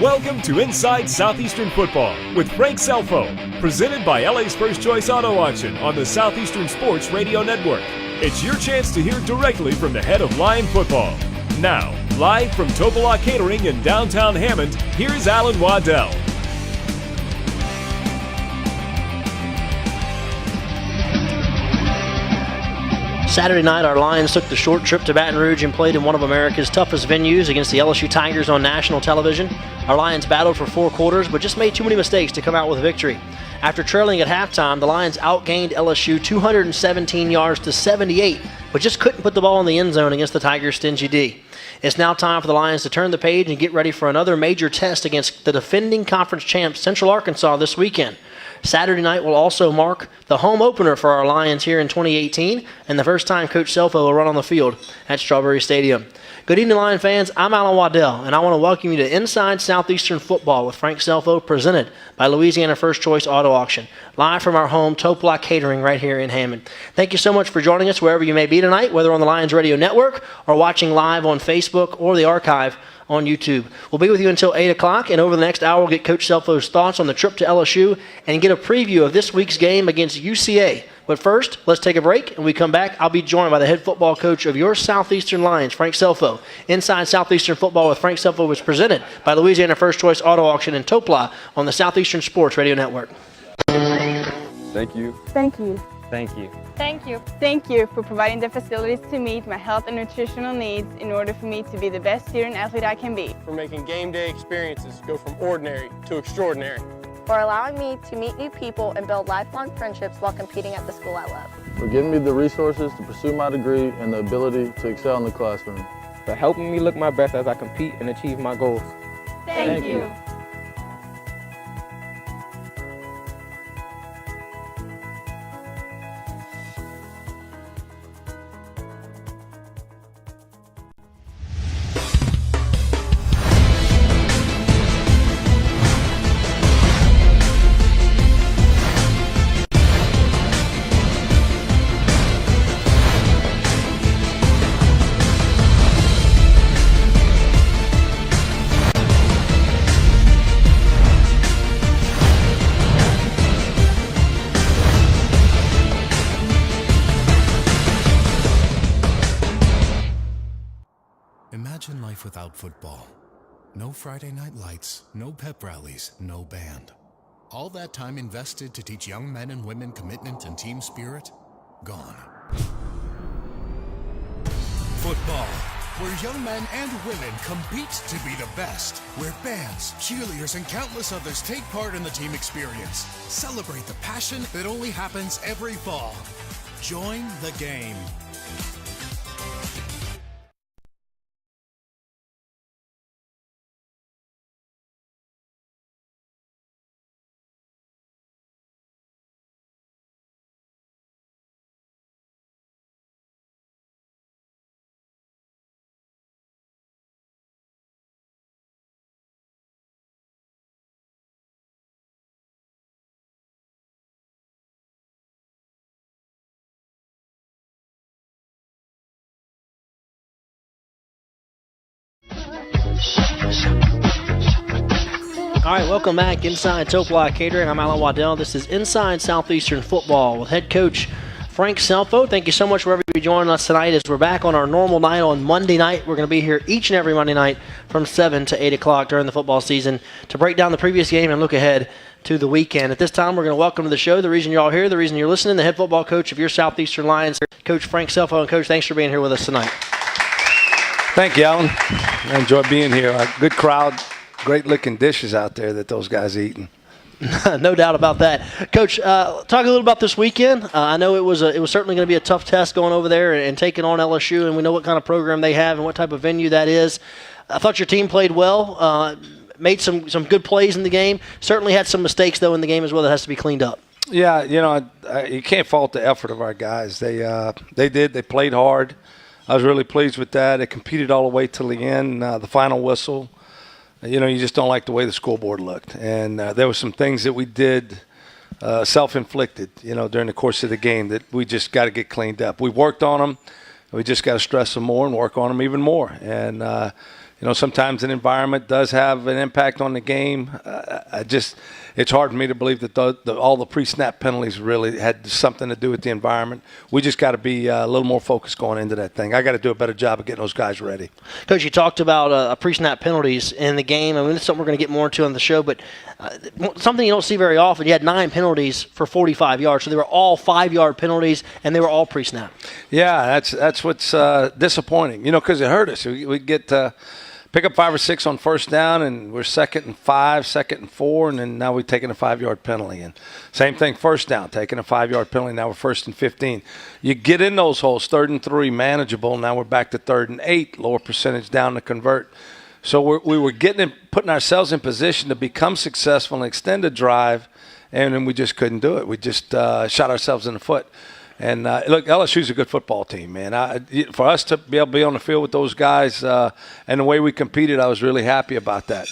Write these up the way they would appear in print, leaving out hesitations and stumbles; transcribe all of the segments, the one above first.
Welcome to Inside Southeastern Football with Frank Scelfo, presented by LA's First Choice Auto Auction on the Southeastern Sports Radio Network. It's your chance to hear directly from the head of Lion football. Now, live from Topolok Catering in downtown Hammond, here's Alan Waddell. Saturday night, our Lions took the short trip to Baton Rouge and played in one of America's toughest venues against the LSU Tigers on national television. Our Lions battled for 4 quarters, but just made too many mistakes to come out with a victory. After trailing at halftime, the Lions outgained LSU 217 yards to 78, but just couldn't put the ball in the end zone against the Tigers' stingy D. It's now time for the Lions to turn the page and get ready for another major test against the defending conference champs Central Arkansas this weekend. Saturday night will also mark the home opener for our Lions here in 2018 and the first time Coach Scelfo will run on the field at Strawberry Stadium. Good evening, Lion fans. I'm Alan Waddell, and I want to welcome you to Inside Southeastern Football with Frank Scelfo, presented by Louisiana First Choice Auto Auction, live from our home, Topolok Catering, right here in Hammond. Thank you so much for joining us wherever you may be tonight, whether on the Lions Radio Network or watching live on Facebook or the archive on YouTube. We'll be with you until 8 o'clock, and over the next hour, we'll get Coach Scelfo's thoughts on the trip to LSU and get a preview of this week's game against UCA. But first, let's take a break, and when we come back, I'll be joined by the head football coach of your Southeastern Lions, Frank Scelfo. Inside Southeastern Football with Frank Scelfo was presented by Louisiana First Choice Auto Auction in Topolok on the Southeastern Sports Radio Network. Thank you. Thank you. Thank you. Thank you. Thank you for providing the facilities to meet my health and nutritional needs in order for me to be the best student athlete I can be. For making game day experiences go from ordinary to extraordinary. For allowing me to meet new people and build lifelong friendships while competing at the school I love. For giving me the resources to pursue my degree and the ability to excel in the classroom. For helping me look my best as I compete and achieve my goals. Thank you. Imagine life without football. No Friday night lights, no pep rallies, no band. All that time invested to teach young men and women commitment and team spirit, gone. Football, where young men and women compete to be the best, where bands, cheerleaders, and countless others take part in the team experience. Celebrate the passion that only happens every fall. Join the game. All right, welcome back inside Topolok Catering. I'm Alan Waddell. This is Inside Southeastern Football with head coach Frank Scelfo. Thank you so much for everybody joining us tonight as we're back on our normal night on Monday night. We're going to be here each and every Monday night from 7 to 8 o'clock during the football season to break down the previous game and look ahead to the weekend. At this time, we're going to welcome to the show the reason you're all here, the reason you're listening, the head football coach of your Southeastern Lions, Coach Frank Scelfo. And Coach, thanks for being here with us tonight. Thank you, Alan. I enjoy being here. A good crowd, great looking dishes out there that those guys eating. No doubt about that. Coach, talk a little about this weekend. I know it was certainly going to be a tough test going over there and taking on LSU, and we know what kind of program they have and what type of venue that is. I thought your team played well, made some good plays in the game. Certainly had some mistakes, though, in the game as well that has to be cleaned up. Yeah, you can't fault the effort of our guys. They played hard. I was really pleased with that. They competed all the way till the end, the final whistle. You just don't like the way the scoreboard looked. And there were some things that we did self-inflicted, during the course of the game that we just got to get cleaned up. We worked on them. We just got to stress them more and work on them even more. And, sometimes an environment does have an impact on the game. It's hard for me to believe that all the pre-snap penalties really had something to do with the environment. We just got to be a little more focused going into that thing. I got to do a better job of getting those guys ready. Coach, you talked about pre-snap penalties in the game. I mean, it's something we're going to get more into on the show, but something you don't see very often. You had 9 penalties for 45 yards, so they were all 5-yard penalties, and they were all pre-snap. Yeah, that's what's disappointing, because it hurt us. We get pick up 5 or 6 on first down, and we're 2nd and 5, 2nd and 4, and then now we're taking a 5-yard penalty. And same thing, first down, taking a 5-yard penalty. Now we're 1st and 15. You get in those holes, 3rd and 3, manageable. Now we're back to 3rd and 8, lower percentage down to convert. So we were putting ourselves in position to become successful and extend a drive, and then we just couldn't do it. We just shot ourselves in the foot. And, look, LSU's a good football team, man. For us to be able to be on the field with those guys and the way we competed, I was really happy about that.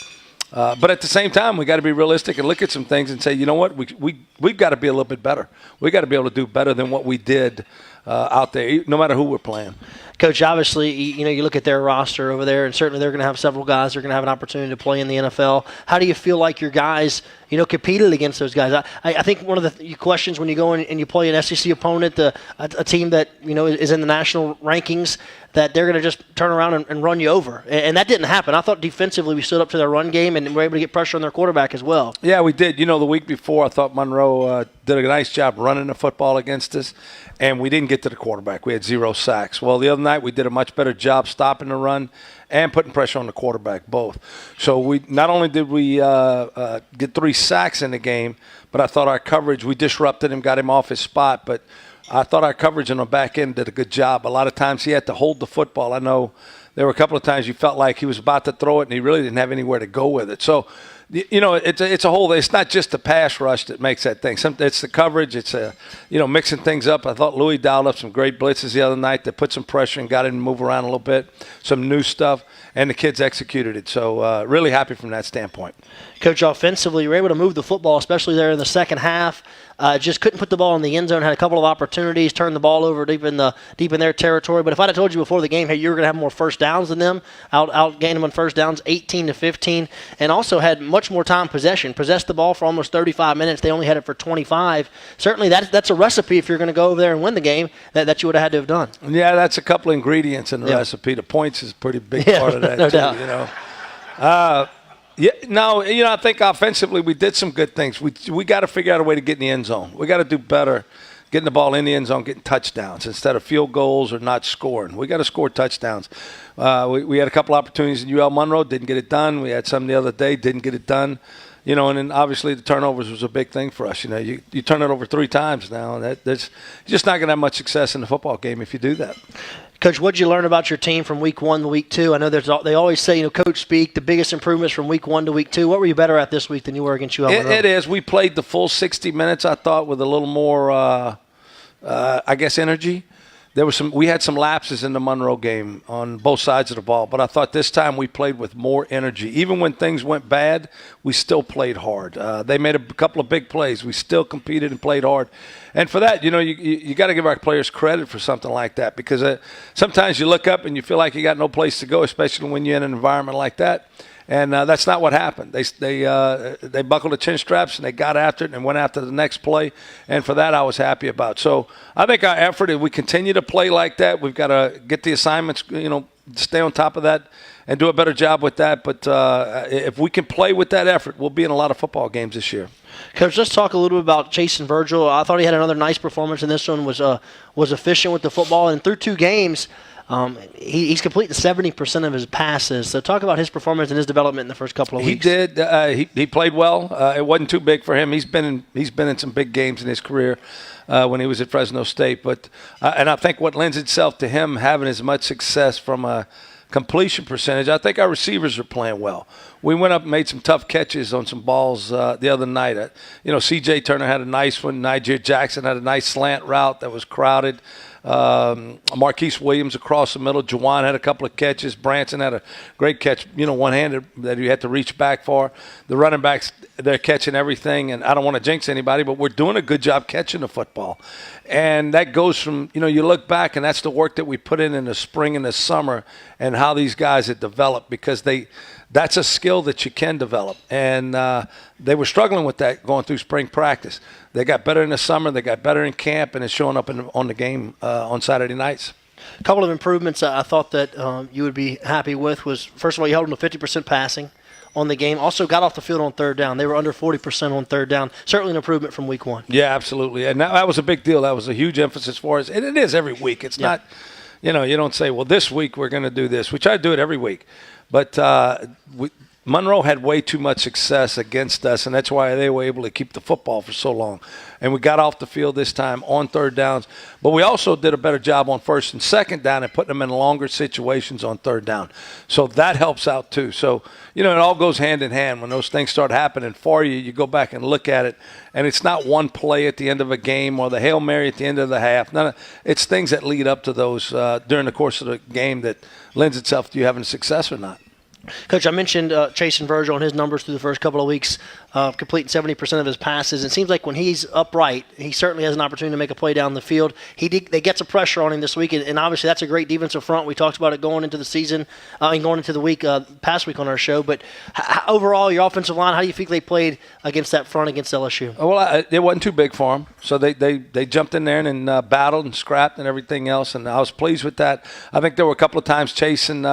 But at the same time, we got to be realistic and look at some things and say, you know what, we've got to be a little bit better. We got to be able to do better than what we did out there, no matter who we're playing. Coach, obviously, you look at their roster over there, and certainly they're going to have several guys that are going to have an opportunity to play in the NFL. How do you feel like your guys, competed against those guys? I think one of the questions when you go in and you play an SEC opponent, a team that, is in the national rankings, that they're going to just turn around and run you over. And that didn't happen. I thought defensively we stood up to their run game and were able to get pressure on their quarterback as well. Yeah, we did. The week before I thought Monroe did a nice job running the football against us, and we didn't get to the quarterback. We had 0 sacks. Well, the other night we did a much better job stopping the run and putting pressure on the quarterback, both. So we not only did we get 3 sacks in the game, but I thought our coverage, we disrupted him, got him off his spot, but I thought our coverage on the back end did a good job. A lot of times he had to hold the football. I know there were a couple of times you felt like he was about to throw it and he really didn't have anywhere to go with it. So, it's a whole. It's not just the pass rush that makes that thing. It's the coverage. It's mixing things up. I thought Louis dialed up some great blitzes the other night that put some pressure and got him to move around a little bit, some new stuff, and the kids executed it. So really happy from that standpoint. Coach, offensively, you were able to move the football, especially there in the second half. Just couldn't put the ball in the end zone. Had a couple of opportunities, turned the ball over deep in their territory. But if I'd have told you before the game, hey, you were going to have more first downs than them, outgained them on first downs, 18-15, and also had much more time possession. Possessed the ball for almost 35 minutes. They only had it for 25. Certainly, that's a recipe if you're going to go over there and win the game that you would have had to have done. Yeah, that's a couple of ingredients in the recipe. The points is a pretty big part of that, no too. Doubt. I think offensively we did some good things. We got to figure out a way to get in the end zone. We got to do better getting the ball in the end zone, getting touchdowns instead of field goals or not scoring. We got to score touchdowns. We had a couple opportunities in UL Monroe, didn't get it done. We had some the other day, didn't get it done. And then obviously the turnovers was a big thing for us. You turn it over 3 times now. That's just not going to have much success in the football game if you do that. Coach, what did you learn about your team from week 1 to week 2? I know they always say, coach speak, the biggest improvements from week 1 to week 2. What were you better at this week than you were against UL Monroe? It is. We played the full 60 minutes, I thought, with a little more, energy. We had some lapses in the Monroe game on both sides of the ball, but I thought this time we played with more energy. Even when things went bad, we still played hard. They made a couple of big plays. We still competed and played hard. And for that, you got to give our players credit for something like that, because sometimes you look up and you feel like you got no place to go, especially when you're in an environment like that. And that's not what happened. They buckled the chin straps and they got after it and went after the next play. And for that, I was happy about. So I think our effort, if we continue to play like that, we've got to get the assignments, stay on top of that and do a better job with that. But if we can play with that effort, we'll be in a lot of football games this year. Coach, let's talk a little bit about Jason Virgil. I thought he had another nice performance in this one, was efficient with the football. And through 2 games, he's completing 70% of his passes. So talk about his performance and his development in the first couple of weeks. He did. He played well. It wasn't too big for him. He's been in some big games in his career when he was at Fresno State. But and I think what lends itself to him having as much success from a completion percentage, I think our receivers are playing well. We went up and made some tough catches on some balls the other night. C.J. Turner had a nice one. Niger Jackson had a nice slant route that was crowded. Marquise Williams across the middle. Juwan had a couple of catches. Branson had a great catch, one-handed that he had to reach back for. The running backs, they're catching everything, and I don't want to jinx anybody, but we're doing a good job catching the football. And that goes from, you look back, and that's the work that we put in the spring and the summer and how these guys have developed, because that's a skill that you can develop. And they were struggling with that going through spring practice. They got better in the summer. They got better in camp, and it's showing up on the game on Saturday nights. A couple of improvements I thought that you would be happy with was, first of all, you held them to 50% passing on the game. Also got off the field on third down. They were under 40% on third down. Certainly an improvement from week one. Yeah, absolutely. And that was a big deal. That was a huge emphasis for us. And it is every week. It's not, you don't say, well, this week we're going to do this. We try to do it every week. But Monroe had way too much success against us, and that's why they were able to keep the football for so long. And we got off the field this time on third downs. But we also did a better job on first and second down and putting them in longer situations on third down. So that helps out too. So, it all goes hand in hand. When those things start happening for you, you go back and look at it, and it's not one play at the end of a game or the Hail Mary at the end of the half. It's things that lead up to those during the course of the game that lends itself to you having success or not. Coach, I mentioned Chase and Virgil and his numbers through the first couple of weeks, completing 70% of his passes. It seems like when he's upright, he certainly has an opportunity to make a play down the field. They get some pressure on him this week, and obviously that's a great defensive front. We talked about it going into the season and going into the week past week on our show. But overall, your offensive line, how do you think they played against that front against LSU? Well, it wasn't too big for them, so they jumped in there and battled and scrapped and everything else, and I was pleased with that. I think there were a couple of times Chase and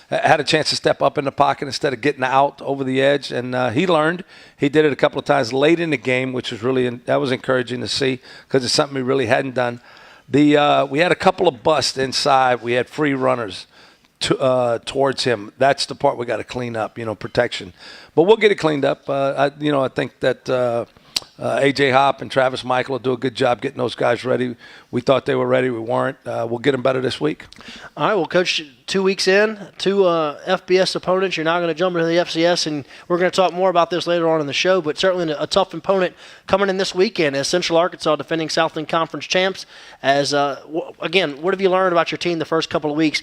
had a chance to step up in the pocket instead of getting out over the edge, and he learned. He did it a couple of times late in the game, which was that was encouraging to see because it's something we really hadn't done. We had a couple of busts inside. We had free runners towards him. That's the part we got to clean up, protection. But we'll get it cleaned up. I think that A.J. Hop and Travis Michael will do a good job getting those guys ready. We thought they were ready. We weren't. We'll get them better this week. All right, well, Coach, 2 weeks in, two FBS opponents. You're now going to jump into the FCS, and we're going to talk more about this later on in the show, but certainly a tough opponent coming in this weekend as Central Arkansas defending Southland Conference champs. Again, what have you learned about your team the first couple of weeks?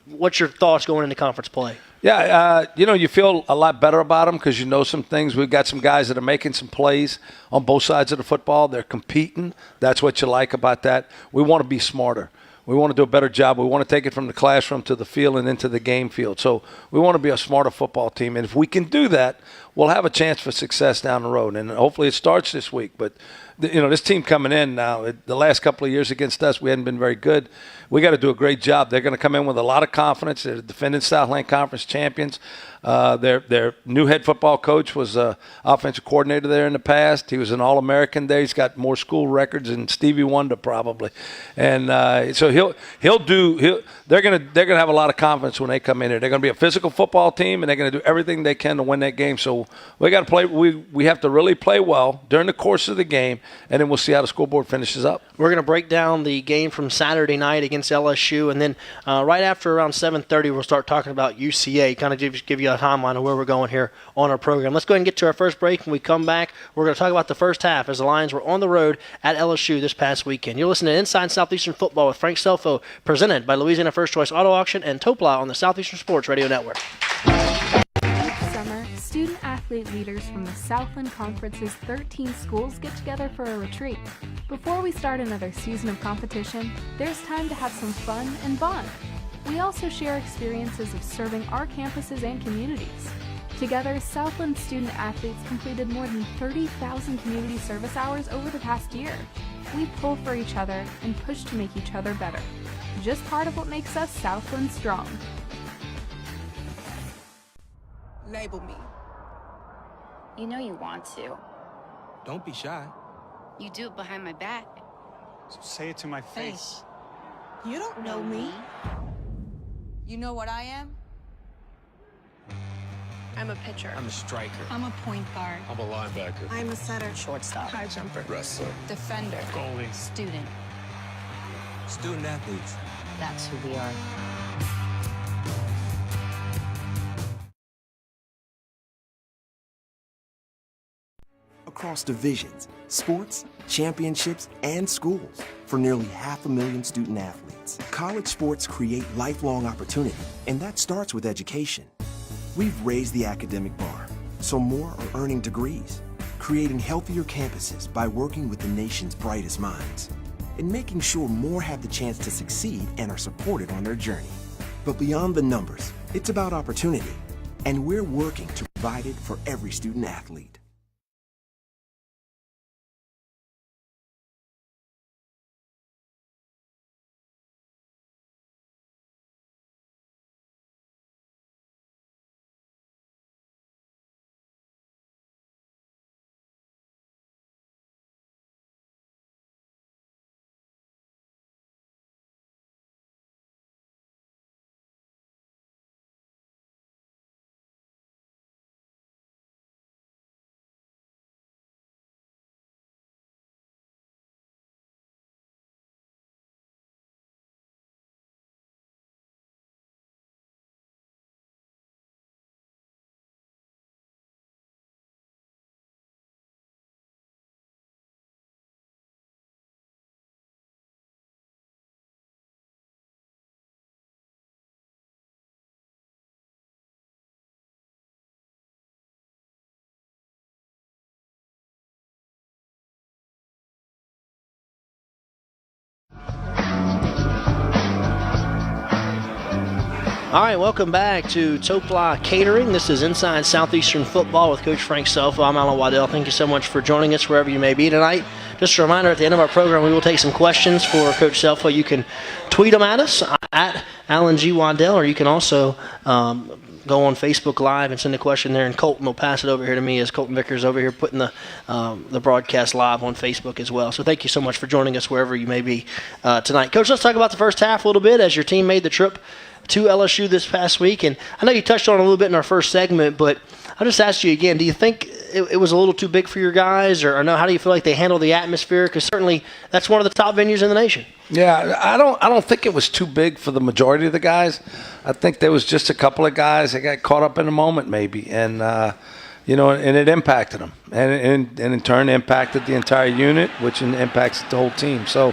What's your thoughts going into conference play? Yeah, you feel a lot better about them because you know some things. We've got some guys that are making some plays on both sides of the football. They're competing. That's what you like about that. We want to be smarter. We want to do a better job. We want to take it from the classroom to the field and into the game field. So we want to be a smarter football team. And if we can do that, we'll have a chance for success down the road. And hopefully it starts this week. But, this team coming in now, the last couple of years against us, we hadn't been very good. We got to do a great job. They're going to come in with a lot of confidence. They're the defending Southland Conference champions. Their new head football coach was an offensive coordinator there in the past. He was an All-American there. He's got more school records than Stevie Wonder probably, and so they're gonna have a lot of confidence when they come in here. They're gonna be a physical football team, and they're gonna do everything they can to win that game. So we got to play. We have to really play well during the course of the game, and then we'll see how the scoreboard finishes up. We're gonna break down the game from Saturday night against LSU, and then right after around 7:30, we'll start talking about UCA. Kind of give you a timeline of where we're going here on our program. Let's go ahead and get to our first break. When we come back, we're going to talk about the first half as the Lions were on the road at LSU this past weekend. You're listening to Inside Southeastern Football with Frank Scelfo, presented by Louisiana First Choice Auto Auction and Topla on the Southeastern Sports Radio Network. Each summer, student-athlete leaders from the Southland Conference's 13 schools get together for a retreat. Before we start another season of competition, there's time to have some fun and bond. We also share experiences of serving our campuses and communities. Together, Southland student-athletes completed more than 30,000 community service hours over the past year. We pull for each other and push to make each other better. Just part of what makes us Southland strong. Label me. You know you want to. Don't be shy. You do it behind my back. So say it to my face. Hey, you don't know me. You know what I am? I'm a pitcher. I'm a striker. I'm a point guard. I'm a linebacker. I'm a setter. Shortstop. High jumper. Wrestler. Defender. Goalie. Student. Student athletes. That's who we are. Across divisions, sports, championships, and schools for nearly 500,000 student athletes. College sports create lifelong opportunity, and that starts with education. We've raised the academic bar, so more are earning degrees, creating healthier campuses by working with the nation's brightest minds, and making sure more have the chance to succeed and are supported on their journey. But beyond the numbers, it's about opportunity, and we're working to provide it for every student athlete. All right, welcome back to Topla Catering. This is Inside Southeastern Football with Coach Frank Scelfo. I'm Alan Waddell. Thank you so much for joining us wherever you may be tonight. Just a reminder, at the end of our program, we will take some questions for Coach Scelfo. You can tweet them at us, at Alan G. Waddell, or you can also go on Facebook Live and send a question there, and Colton will pass it over here to me as Colton Vickers over here putting the broadcast live on Facebook as well. So thank you so much for joining us wherever you may be tonight. Coach, let's talk about the first half a little bit as your team made the trip to LSU this past week. And I know you touched on it a little bit in our first segment, but I'll just ask you again, do you think it was a little too big for your guys, or no, how do you feel like they handled the atmosphere? Because certainly that's one of the top venues in the nation. Yeah, I don't think it was too big for the majority of the guys. I think there was just a couple of guys that got caught up in the moment maybe, and and it impacted them, and in turn impacted the entire unit, which impacts the whole team. So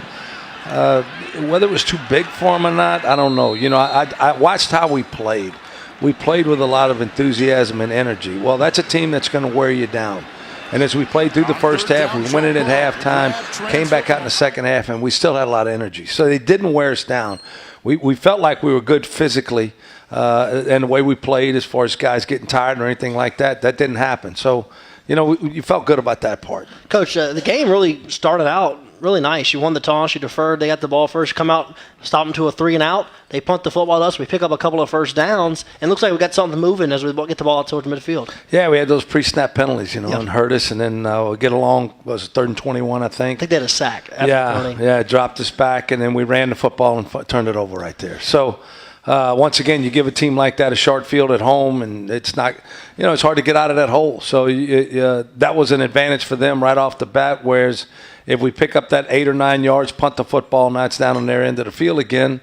whether it was too big for them or not, I don't know. I watched how we played. We played with a lot of enthusiasm and energy. Well, that's a team that's going to wear you down. And as we played through the first half, we went in at halftime, came back out in the second half, and we still had a lot of energy. So they didn't wear us down. We felt like we were good physically, and the way we played as far as guys getting tired or anything like that, that didn't happen. So, you felt good about that part. Coach, the game really started out really nice. You won the toss, you deferred, they got the ball first, come out, stop them to a 3-and-out. They punt the football to us, we pick up a couple of first downs, and it looks like we got something moving as we get the ball out towards midfield. Yeah, we had those pre-snap penalties, and hurt us, and then we get along, was it 3rd and 21, I think? I think they had a sack. Yeah, dropped us back, and then we ran the football and turned it over right there. So, once again, you give a team like that a short field at home, and it's not, it's hard to get out of that hole. So that was an advantage for them right off the bat, whereas if we pick up that 8 or 9 yards, punt the football, now it's down on their end of the field again,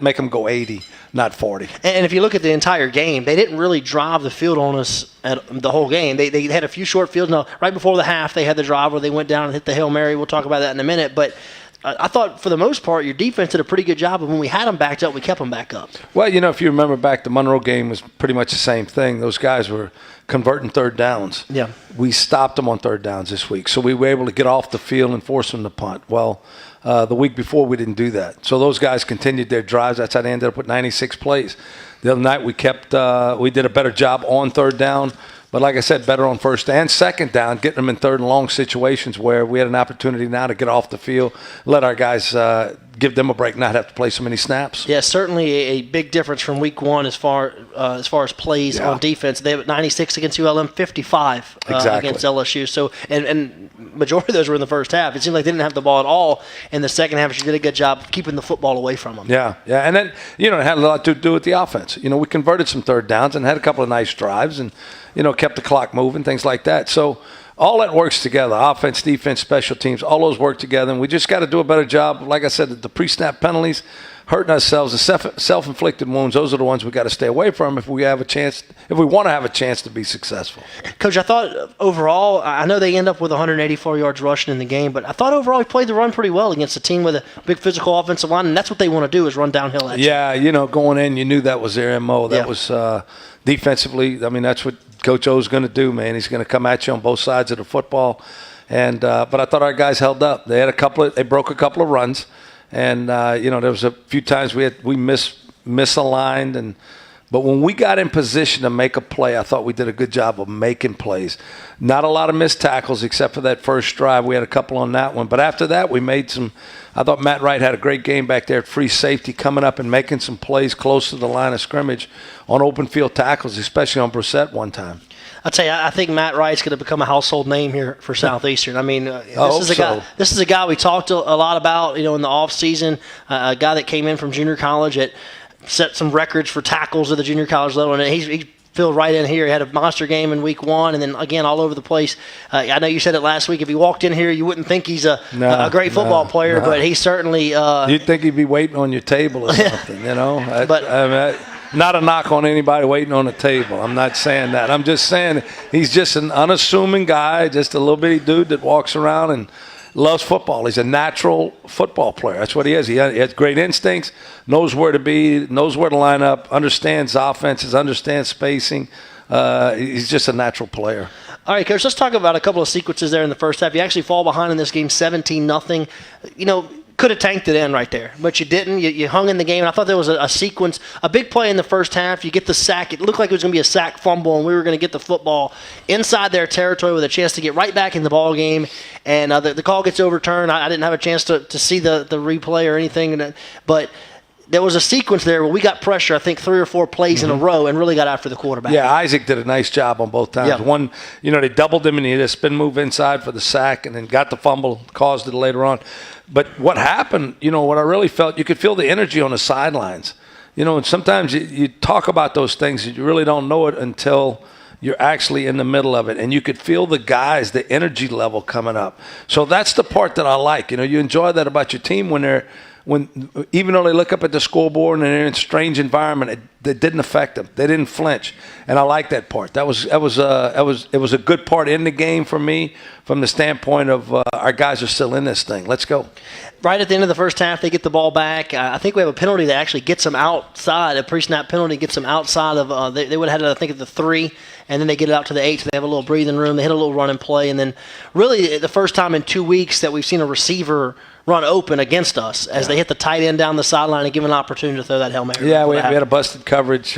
make them go 80, not 40. And if you look at the entire game, they didn't really drive the field on us at the whole game. They had a few short fields. Now, right before the half, they had the drive where they went down and hit the Hail Mary. We'll talk about that in a minute. But I thought for the most part your defense did a pretty good job, and when we had them backed up, we kept them back up. Well, if you remember back, the Monroe game was pretty much the same thing. Those guys were converting third downs. Yeah. We stopped them on third downs this week, so we were able to get off the field and force them to punt. Well, the week before we didn't do that. So those guys continued their drives. That's how they ended up with 96 plays. The other night we did a better job on third down. But like I said, better on first and second down, getting them in third and long situations where we had an opportunity now to get off the field, let our guys give them a break, not have to play so many snaps. Yeah, certainly a big difference from week one as far as plays on defense. They have 96 against ULM, 55 against LSU. So and majority of those were in the first half. It seemed like they didn't have the ball at all in the second half. She did a good job keeping the football away from them. Yeah, and then it had a lot to do with the offense. We converted some third downs and had a couple of nice drives, and kept the clock moving, things like that. So all that works together, offense, defense, special teams, all those work together. And we just got to do a better job. Like I said, the pre-snap penalties, hurting ourselves, the self-inflicted wounds, those are the ones we got to stay away from if we want to have a chance to be successful. Coach, I thought overall, I know they end up with 184 yards rushing in the game, but I thought overall he played the run pretty well against a team with a big physical offensive line, and that's what they want to do is run downhill at you. Yeah, going in, you knew that was their MO. That was defensively, I mean, that's what Coach O's going to do, man. He's going to come at you on both sides of the football. And but I thought our guys held up. They broke a couple of runs. And, there was a few times we misaligned. But when we got in position to make a play, I thought we did a good job of making plays. Not a lot of missed tackles except for that first drive. We had a couple on that one. But after that, we made some – I thought Matt Wright had a great game back there at free safety, coming up and making some plays close to the line of scrimmage on open field tackles, especially on Brissett one time. I'll tell you, I think Matt Wright's going to become a household name here for Southeastern. I mean, this is a guy we talked a lot about, in the offseason, a guy that came in from junior college, set some records for tackles at the junior college level, and he filled right in here. He had a monster game in week 1, and then, again, all over the place. I know you said it last week. If he walked in here, you wouldn't think he's a great football player, but he certainly you'd think he'd be waiting on your table or something, But not a knock on anybody waiting on a table. I'm not saying that. I'm just saying he's just an unassuming guy, just a little bitty dude that walks around and loves football. He's a natural football player. That's what he is. He has great instincts, knows where to be, knows where to line up, understands offenses, understands spacing. He's just a natural player. All right, Coach, let's talk about a couple of sequences there in the first half. You actually fall behind in this game 17-0. Could have tanked it in right there, but you didn't. You hung in the game, and I thought there was a sequence, a big play in the first half. You get the sack. It looked like it was going to be a sack fumble, and we were going to get the football inside their territory with a chance to get right back in the ball game, and the call gets overturned. I didn't have a chance to see the replay or anything, but there was a sequence there where we got pressure, I think 3 or 4 plays in a row and really got after the quarterback. Yeah, Isaac did a nice job on both times. Yeah. One, they doubled him and he had a spin move inside for the sack and then got the fumble, caused it later on. But what happened, what I really felt, you could feel the energy on the sidelines. And sometimes you talk about those things and you really don't know it until you're actually in the middle of it. And you could feel the guys, the energy level coming up. So that's the part that I like. You enjoy that about your team even though they look up at the scoreboard and they're in a strange environment, it didn't affect them. They didn't flinch, and I like that part. It was a good part in the game for me, from the standpoint of our guys are still in this thing. Let's go. Right at the end of the first half, they get the ball back. I think we have a penalty that actually gets them outside. A pre-snap penalty gets them outside of. They would have had it, I think, at the 3, and then they get it out to the 8. So they have a little breathing room. They hit a little run and play, and then really the first time in 2 weeks that we've seen a receiver run open against us as they hit the tight end down the sideline and give an opportunity to throw that Hail Mary. Yeah, we had a busted coverage.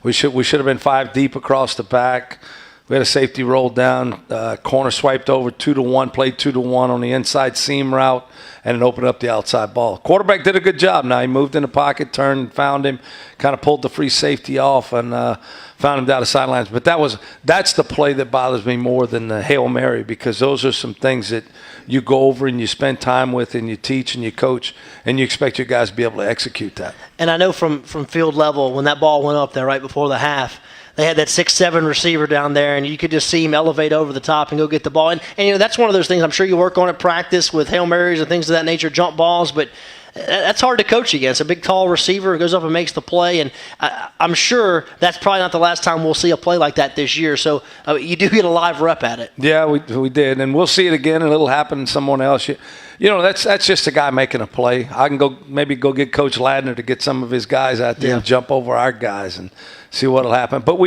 We should have been 5 deep across the back. We had a safety roll down, corner swiped over 2-1, played 2-1 on the inside seam route, and it opened up the outside ball. Quarterback did a good job. Now he moved in the pocket, turned, found him, kind of pulled the free safety off, and found him down the sidelines. But that's the play that bothers me more than the Hail Mary, because those are some things that you go over and you spend time with and you teach and you coach, and you expect your guys to be able to execute that. And I know from field level, when that ball went up there right before the half, they had that 6'7" receiver down there, and you could just see him elevate over the top and go get the ball. And that's one of those things I'm sure you work on at practice with Hail Marys and things of that nature, jump balls, but that's hard to coach against. A big, tall receiver goes up and makes the play, and I'm sure that's probably not the last time we'll see a play like that this year. So you do get a live rep at it. Yeah, we did, and we'll see it again, and it'll happen to someone else. That's just a guy making a play. I can go get Coach Ladner to get some of his guys out there and jump over our guys and see what'll happen. But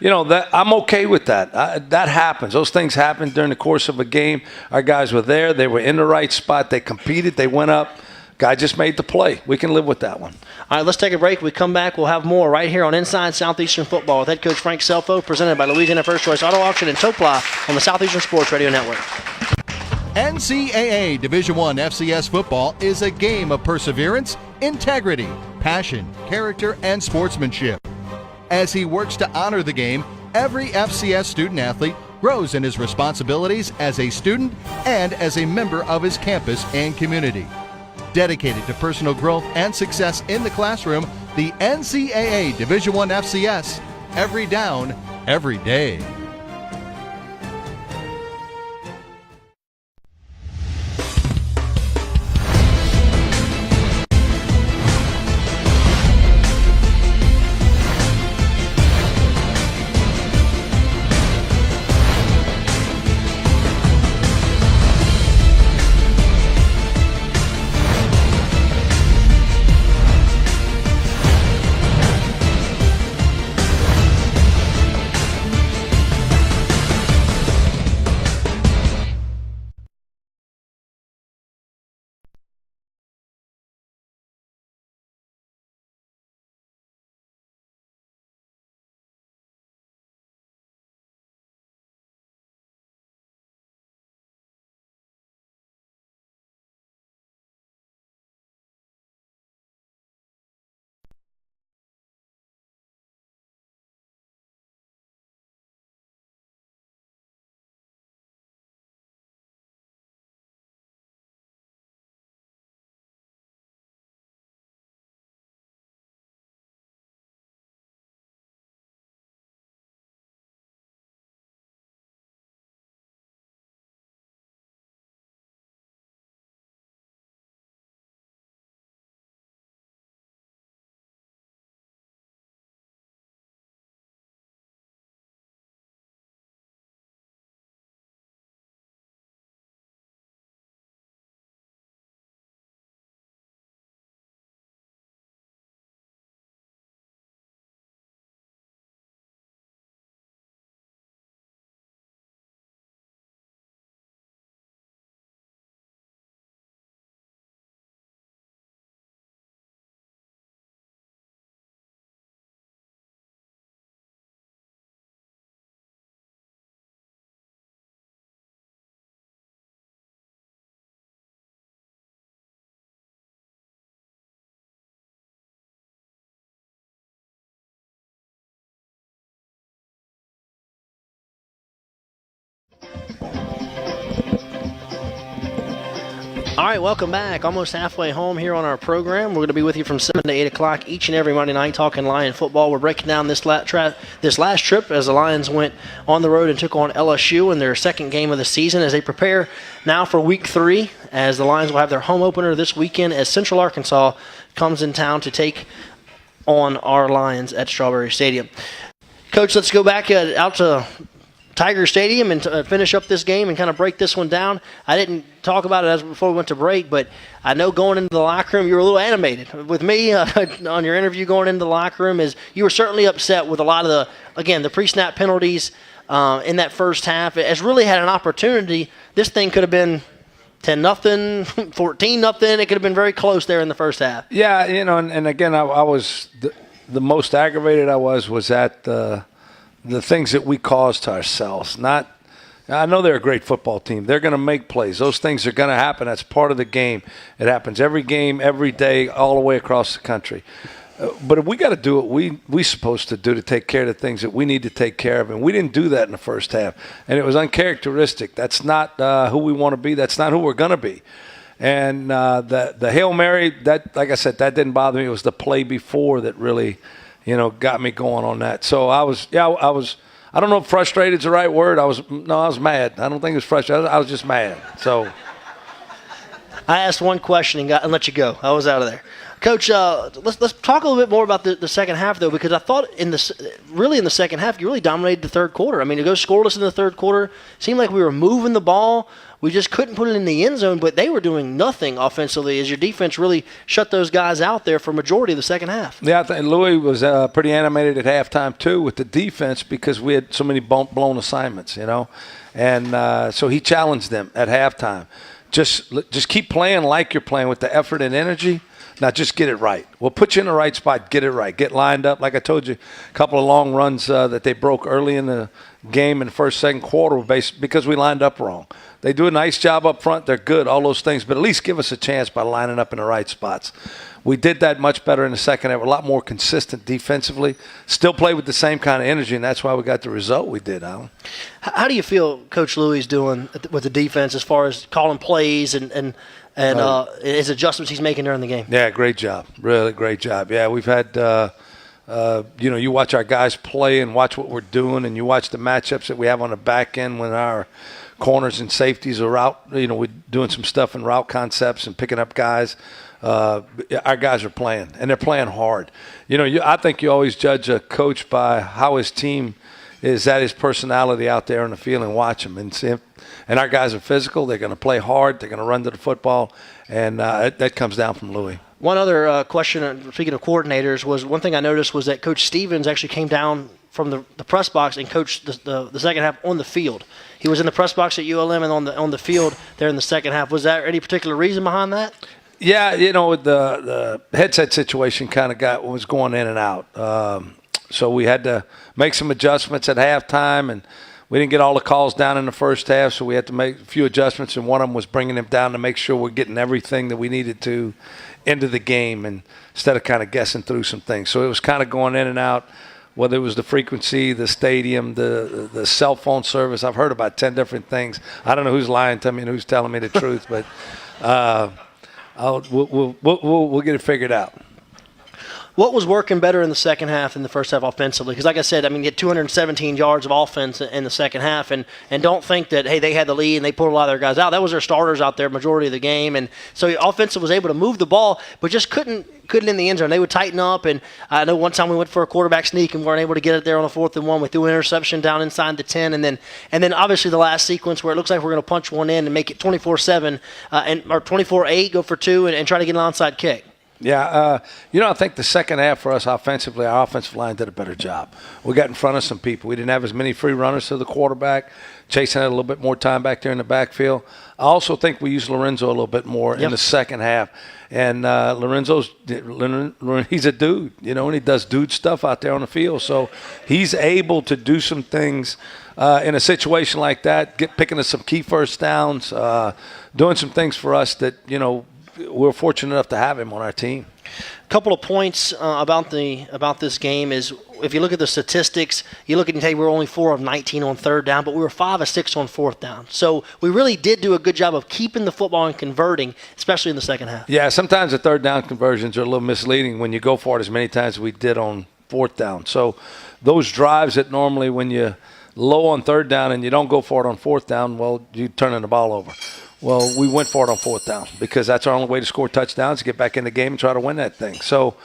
I'm okay with that. That happens. Those things happen during the course of a game. Our guys were there. They were in the right spot. They competed. They went up. Guy just made the play. We can live with that one. All right, let's take a break. When we come back, we'll have more right here on Inside Southeastern Football with head coach Frank Scelfo, presented by Louisiana First Choice Auto Auction and Topla on the Southeastern Sports Radio Network. NCAA Division I FCS football is a game of perseverance, integrity, passion, character, and sportsmanship. As he works to honor the game, every FCS student-athlete grows in his responsibilities as a student and as a member of his campus and community. Dedicated to personal growth and success in the classroom, the NCAA Division I FCS, every down every day. All right, welcome back. Almost halfway home here on our program. We're going to be with you from 7 to 8 o'clock each and every Monday night talking Lion football. We're breaking down this last trip as the Lions went on the road and took on LSU in their second game of the season as they prepare now for Week 3, as the Lions will have their home opener this weekend as Central Arkansas comes in town to take on our Lions at Strawberry Stadium. Coach, let's go back out to Tiger Stadium and finish up this game and kind of break this one down. I didn't talk about it before we went to break, but I know going into the locker room you were a little animated. With me on your interview going into the locker room is you were certainly upset with a lot of the pre-snap penalties in that first half. It has really had an opportunity. This thing could have been 10-0, 14-0. It could have been very close there in the first half. Yeah, and again, I was the most aggravated I was at the things that we caused to ourselves. I know they're a great football team. They're going to make plays. Those things are going to happen. That's part of the game. It happens every game, every day, all the way across the country. But if we got to do what we supposed to do to take care of the things that we need to take care of, and we didn't do that in the first half. And it was uncharacteristic. That's not who we want to be. That's not who we're going to be. And the Hail Mary, that, like I said, that didn't bother me. It was the play before that really – got me going on that. So I was, I don't know if frustrated is the right word. I was mad. I don't think it was frustrated. I was just mad. So I asked one question and let you go. I was out of there. Coach, let's talk a little bit more about the second half, though, because I thought in the second half you really dominated the third quarter. I mean, to go scoreless in the third quarter, seemed like we were moving the ball. We just couldn't put it in the end zone, but they were doing nothing offensively as your defense really shut those guys out there for a majority of the second half. Yeah, I think Louis was pretty animated at halftime, too, with the defense because we had so many blown assignments, And so he challenged them at halftime. Just keep playing like you're playing with the effort and energy. Now just get it right. We'll put you in the right spot. Get it right. Get lined up. Like I told you, a couple of long runs that they broke early in the game in the first, second quarter because we lined up wrong. They do a nice job up front. They're good, all those things. But at least give us a chance by lining up in the right spots. We did that much better in the second half. A lot more consistent defensively. Still play with the same kind of energy, and that's why we got the result we did, Alan. How do you feel Coach Louis is doing with the defense as far as calling plays and his adjustments he's making during the game? Yeah, great job. Really great job. Yeah, we've had You watch our guys play and watch what we're doing, and you watch the matchups that we have on the back end when our corners and safeties are out. We're doing some stuff in route concepts and picking up guys. Our guys are playing, and they're playing hard. I think you always judge a coach by how his team is, that his personality out there on the field, and watch them and see. And our guys are physical. They're going to play hard. They're going to run to the football, and that comes down from Louis. One other question, speaking of coordinators, was one thing I noticed was that Coach Stevens actually came down from the press box and coached the second half on the field. He was in the press box at ULM and on the field there in the second half. Was there any particular reason behind that? Yeah, the headset situation kind of was going in and out. So we had to make some adjustments at halftime, and we didn't get all the calls down in the first half, so we had to make a few adjustments, and one of them was bringing him down to make sure we're getting everything that we needed to into the game, and instead of kind of guessing through some things. So it was kind of going in and out, whether it was the frequency, the stadium, the cell phone service. I've heard about 10 different things. I don't know who's lying to me and who's telling me the truth, but we'll get it figured out. What was working better in the second half than the first half offensively? Because like I said, you had 217 yards of offense in the second half, and don't think that, hey, they had the lead and they pulled a lot of their guys out. That was their starters out there majority of the game, and so the offensive was able to move the ball, but just couldn't in the end zone. They would tighten up, and I know one time we went for a quarterback sneak and weren't able to get it there on the 4th and 1. We threw an interception down inside the 10, and then obviously the last sequence where it looks like we're going to punch one in and make it 24-7 or 24-8, go for 2, and try to get an onside kick. Yeah, I think the second half for us offensively, our offensive line did a better job. We got in front of some people. We didn't have as many free runners to the quarterback. Jason had a little bit more time back there in the backfield. I also think we used Lorenzo a little bit more in the second half. And he's a dude, and he does dude stuff out there on the field. So he's able to do some things in a situation like that, picking up some key first downs, doing some things for us that, we're fortunate enough to have him on our team. A couple of points about this game is, if you look at the statistics, you look at we were only 4 of 19 on third down, but we were 5 of 6 on fourth down. So we really did do a good job of keeping the football and converting, especially in the second half. Yeah, sometimes the third down conversions are a little misleading when you go for it as many times as we did on fourth down. So those drives that normally when you're low on third down and you don't go for it on fourth down, well, you're turning the ball over. Well, we went for it on fourth down because that's our only way to score touchdowns, to get back in the game and try to win that thing. So,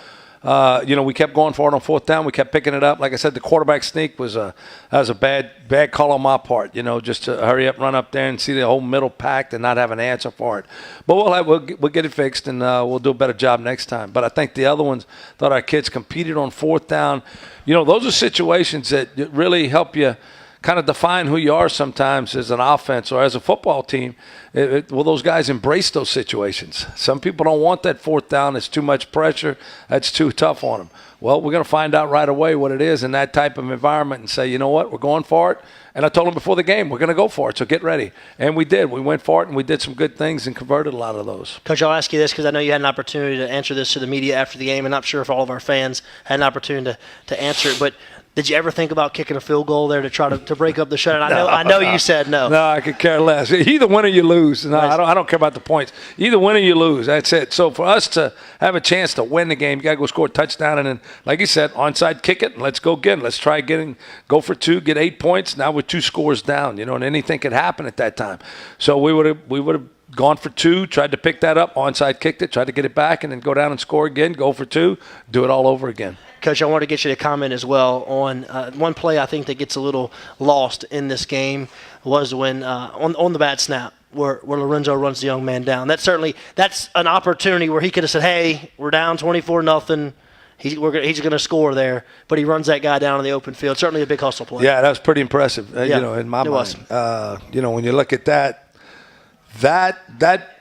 we kept going for it on fourth down. We kept picking it up. Like I said, the quarterback sneak was a bad call on my part, just to hurry up, run up there and see the whole middle packed and not have an answer for it. But we'll get it fixed, and we'll do a better job next time. But I think the other ones, thought our kids competed on fourth down. Those are situations that really help you kind of define who you are sometimes as an offense or as a football team. Well, those guys embrace those situations. Some people don't want that fourth down. It's too much pressure. That's too tough on them. Well, we're going to find out right away what it is in that type of environment and say, you know what, we're going for it. And I told them before the game, we're going to go for it, so get ready. And we did. We went for it, and we did some good things and converted a lot of those. Coach, I'll ask you this because I know you had an opportunity to answer this to the media after the game, and I'm not sure if all of our fans had an opportunity to answer it. But did you ever think about kicking a field goal there to try to break up the shutout? I know you said no. No, I could care less. Either win or you lose. No, I don't care about the points. Either win or you lose. That's it. So for us to have a chance to win the game, you got to go score a touchdown, and then, like you said, onside kick it, and let's go again. Let's try go for 2, get 8 points. Now we're 2 scores down, and anything could happen at that time. So we would have gone for 2, tried to pick that up, onside kicked it, tried to get it back, and then go down and score again, go for 2, do it all over again. Coach, I want to get you to comment as well on one play I think that gets a little lost in this game was when on the bad snap where Lorenzo runs the young man down. That's an opportunity where he could have said, hey, we're down 24-0. He's going to score there, but he runs that guy down in the open field. Certainly a big hustle play. Yeah, that was pretty impressive, in my mind. When you look at that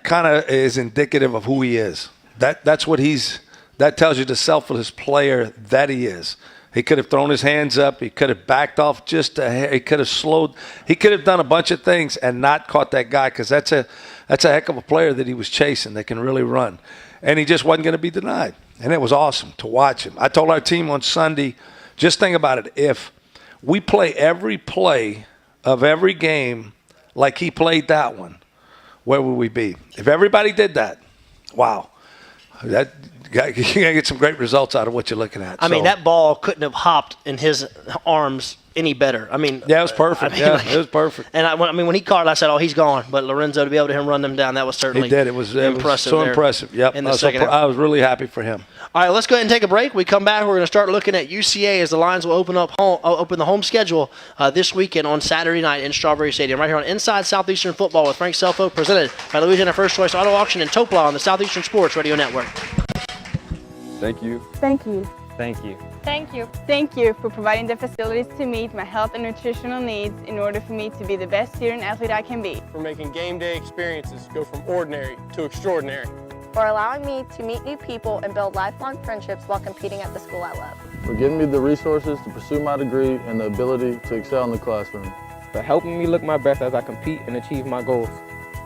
kind of is indicative of who he is. That's what that tells you the selfless player that he is. He could have thrown his hands up. He could have backed off just a hair. He could have slowed. He could have done a bunch of things and not caught that guy because that's a heck of a player that he was chasing that can really run. And he just wasn't going to be denied. And it was awesome to watch him. I told our team on Sunday, just think about it. If we play every play of every game like he played that one, where would we be? If everybody did that, wow. got to get some great results out of what you're looking at. I mean, that ball couldn't have hopped in his arms any better. I mean, yeah, it was perfect. It was perfect. And when he caught it, I said, "Oh, he's gone." But Lorenzo, to be able to run them down, that was certainly he did. It was impressive. So impressive. Yep. In the second half. I was really happy for him. All right, let's go ahead and take a break. We come back. We're going to start looking at UCA as the Lions will open the home schedule this weekend on Saturday night in Strawberry Stadium, right here on Inside Southeastern Football with Frank Scelfo, presented by Louisiana First Choice Auto Auction and Topla on the Southeastern Sports Radio Network. Thank you. Thank you. Thank you. Thank you. Thank you for providing the facilities to meet my health and nutritional needs in order for me to be the best student athlete I can be. For making game day experiences go from ordinary to extraordinary. For allowing me to meet new people and build lifelong friendships while competing at the school I love. For giving me the resources to pursue my degree and the ability to excel in the classroom. For helping me look my best as I compete and achieve my goals.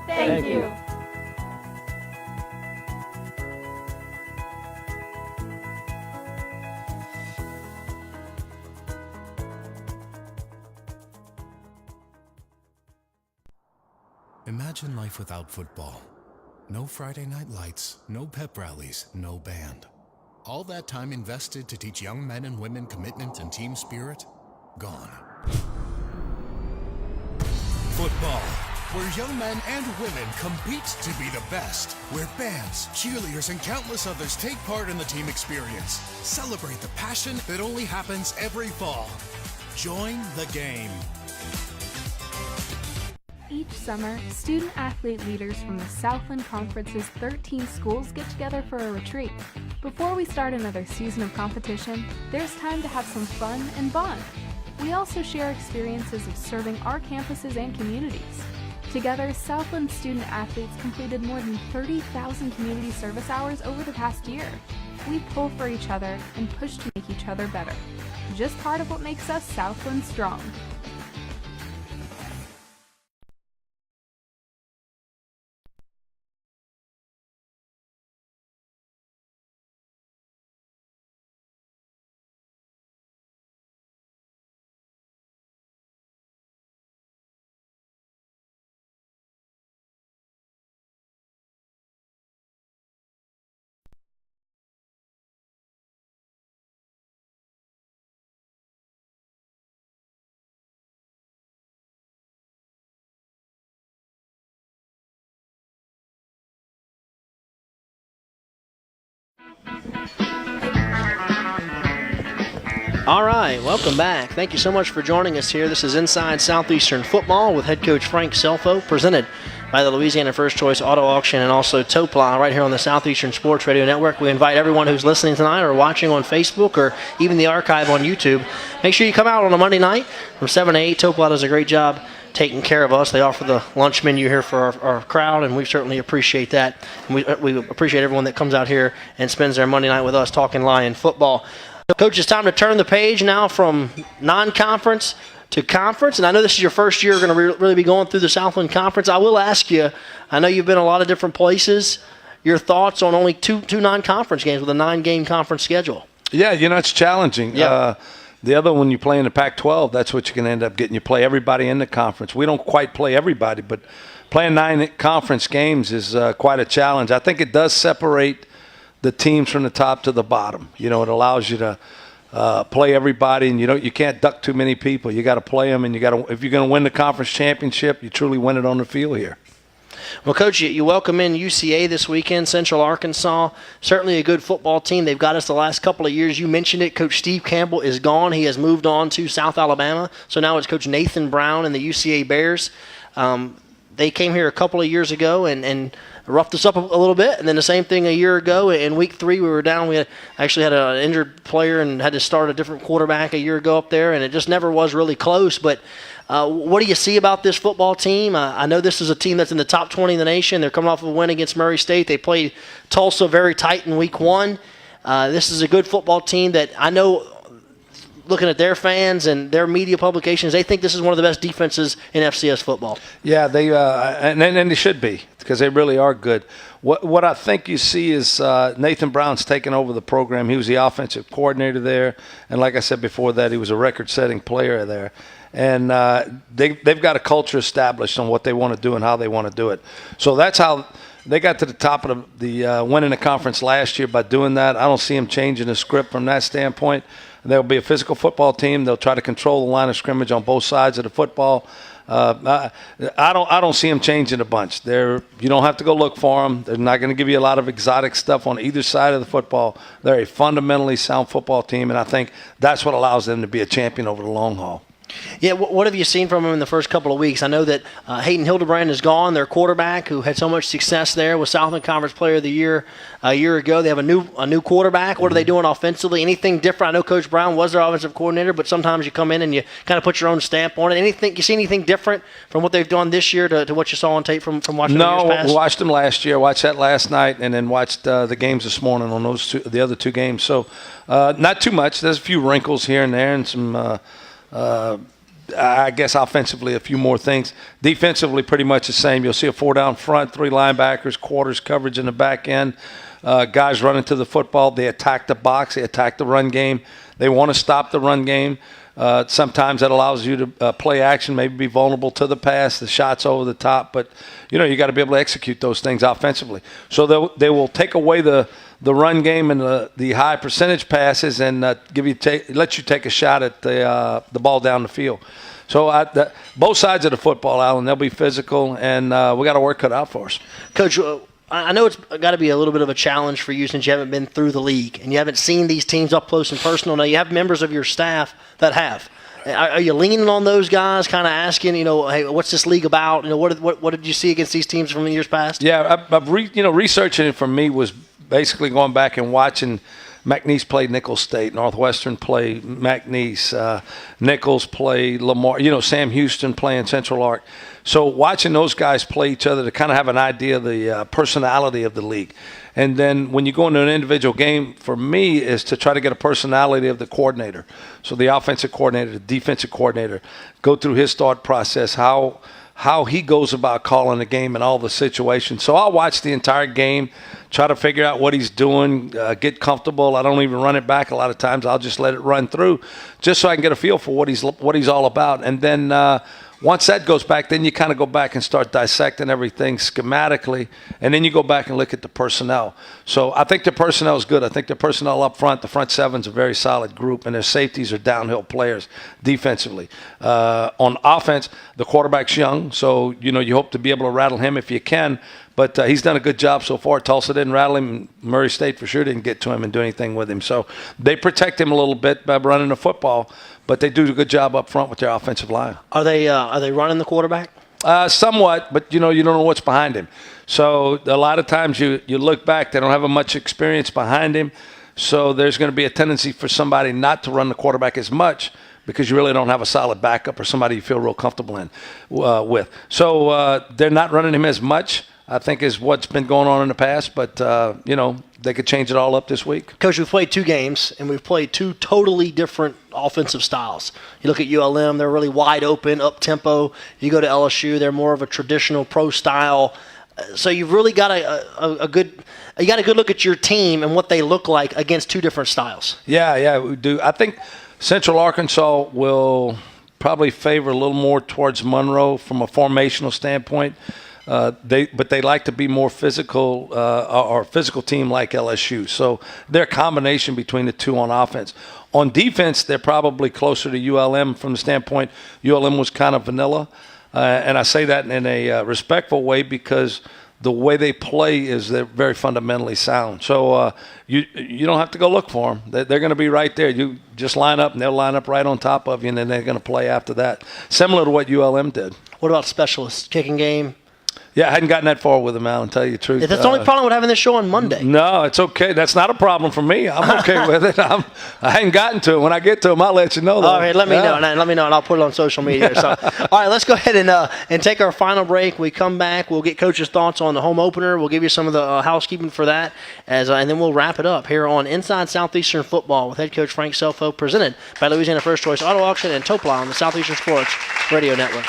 Thank you. Imagine life without football. No Friday night lights, no pep rallies, no band. All that time invested to teach young men and women commitment and team spirit, gone. Football, where young men and women compete to be the best, where bands, cheerleaders, and countless others take part in the team experience. Celebrate the passion that only happens every fall. Join the game. Each summer, student-athlete leaders from the Southland Conference's 13 schools get together for a retreat. Before we start another season of competition, there's time to have some fun and bond. We also share experiences of serving our campuses and communities. Together, Southland student-athletes completed more than 30,000 community service hours over the past year. We pull for each other and push to make each other better. Just part of what makes us Southland strong. All right, welcome back. Thank you so much for joining us here. This is Inside Southeastern Football with head coach Frank Scelfo, presented by the Louisiana First Choice Auto Auction and also Topla right here on the Southeastern Sports Radio Network. We invite everyone who's listening tonight or watching on Facebook or even the archive on YouTube, make sure you come out on a Monday night from 7 to 8. Topla does a great job taking care of us. They offer the lunch menu here for our crowd, and we certainly appreciate that. And we appreciate everyone that comes out here and spends their Monday night with us talking Lion football. Coach, it's time to turn the page now from non-conference to conference, and I know this is your first year going to really be going through the Southland Conference. I will ask you, I know you've been a lot of different places, your thoughts on only two non-conference games with a 9-game conference schedule. Yeah, it's challenging. Yep. The other one you play in the Pac-12, that's what you're going to end up getting. You play everybody in the conference. We don't quite play everybody, but playing 9 conference games is quite a challenge. I think it does separate the teams from the top to the bottom. It allows you to play everybody, and you can't duck too many people. You got to play them, and if you're going to win the conference championship, you truly win it on the field here. Well, Coach, you welcome in UCA this weekend, Central Arkansas. Certainly a good football team. They've got us the last couple of years. You mentioned it. Coach Steve Campbell is gone. He has moved on to South Alabama. So now it's Coach Nathan Brown and the UCA Bears. They came here a couple of years ago and roughed us up a little bit, and then the same thing a year ago. In week 3, we were down. We actually had an injured player and had to start a different quarterback a year ago up there, and it just never was really close. But what do you see about this football team? I know this is a team that's in the top 20 in the nation. They're coming off of a win against Murray State. They played Tulsa very tight in week 1. This is a good football team that I know, looking at their fans and their media publications, they think this is one of the best defenses in FCS football. Yeah, they and they should be, because they really are good. What I think you see is Nathan Brown's taken over the program. He was the offensive coordinator there, and like I said before that, he was a record-setting player there. And they've got a culture established on what they want to do and how they want to do it. So that's how They got to the top of the winning the conference last year by doing that. I don't see them changing the script from that standpoint. They'll be a physical football team. They'll try to control the line of scrimmage on both sides of the football. I don't see them changing a bunch. You don't have to go look for them. They're not going to give you a lot of exotic stuff on either side of the football. They're a fundamentally sound football team, and I think that's what allows them to be a champion over the long haul. Yeah, what have you seen from them in the first couple of weeks? I know that Hayden Hildebrand is gone, their quarterback, who had so much success there, was Southland Conference Player of the Year a year ago. They have a new quarterback. What are they doing offensively? Anything different? I know Coach Brown was their offensive coordinator, but sometimes you come in and you kind of put your own stamp on it. You see anything different from what they've done this year to what you saw on tape from watching them years past? No, we watched them last year. Watched that last night, and then watched the games this morning on the other two games. So not too much. There's a few wrinkles here and there, and some. I guess offensively a few more things. Defensively pretty much the same. You'll see a 4-down front, 3 linebackers, quarters coverage in the back end, guys running to the football. They attack the box. They attack the run game. They want to stop the run game. Sometimes that allows you to play action, maybe be vulnerable to the pass, the shots over the top. But, you got to be able to execute those things offensively. So they will take away the run game and the high percentage passes and let you take a shot at the ball down the field. So both sides of the football, Alan, they'll be physical, and we got our work cut out for us. Coach, I know it's got to be a little bit of a challenge for you since you haven't been through the league and you haven't seen these teams up close and personal. Now, you have members of your staff that have. Are you leaning on those guys, kind of asking, hey, what's this league about? What did you see against these teams from the years past? Yeah, researching it for me was basically going back and watching McNeese play Nicholls State, Northwestern play McNeese, Nicholls play Lamar, Sam Houston playing Central Arc. So watching those guys play each other to kind of have an idea of the personality of the league. And then when you go into an individual game, for me, is to try to get a personality of the coordinator. So the offensive coordinator, the defensive coordinator, go through his thought process, how he goes about calling the game and all the situations. So I'll watch the entire game, try to figure out what he's doing, get comfortable. I don't even run it back a lot of times. I'll just let it run through just so I can get a feel for what he's all about. And then once that goes back, then you kind of go back and start dissecting everything schematically, and then you go back and look at the personnel. So I think the personnel is good. I think the personnel up front, the front seven's a very solid group, and their safeties are downhill players defensively. On offense, the quarterback's young, so you hope to be able to rattle him if you can. But he's done a good job so far. Tulsa didn't rattle him. Murray State for sure didn't get to him and do anything with him. So they protect him a little bit by running the football, but they do a good job up front with their offensive line. Are they running the quarterback? Somewhat, but you don't know what's behind him. So a lot of times you look back, they don't have much experience behind him. So there's going to be a tendency for somebody not to run the quarterback as much because you really don't have a solid backup or somebody you feel real comfortable with. So they're not running him as much, I think, is what's been going on in the past. But, they could change it all up this week. Coach, we've played 2 games, and we've played 2 totally different offensive styles. You look at ULM, they're really wide open, up-tempo. You go to LSU, they're more of a traditional pro style. So you've really got a good look at your team and what they look like against 2 different styles. Yeah, we do. I think Central Arkansas will probably favor a little more towards Monroe from a formational standpoint. But they like to be more physical or a physical team like LSU. So they're a combination between the two on offense. On defense, they're probably closer to ULM from the standpoint ULM was kind of vanilla. And I say that in a respectful way because the way they play is they're very fundamentally sound. So you don't have to go look for them. They're going to be right there. You just line up, and they'll line up right on top of you, and then they're going to play after that, similar to what ULM did. What about specialists, kicking game? Yeah, I hadn't gotten that far with him, Alan, tell you the truth. That's the only problem with having this show on Monday. No, it's okay. That's not a problem for me. I'm okay with it. I hadn't gotten to him. When I get to him, I'll let you know. Though. All right, let me know, and I'll put it on social media. So, all right, let's go ahead and take our final break. We come back. We'll get Coach's thoughts on the home opener. We'll give you some of the housekeeping for that, and then we'll wrap it up here on Inside Southeastern Football with head coach Frank Scelfo, presented by Louisiana First Choice Auto Auction and Topla on the Southeastern Sports Radio Network.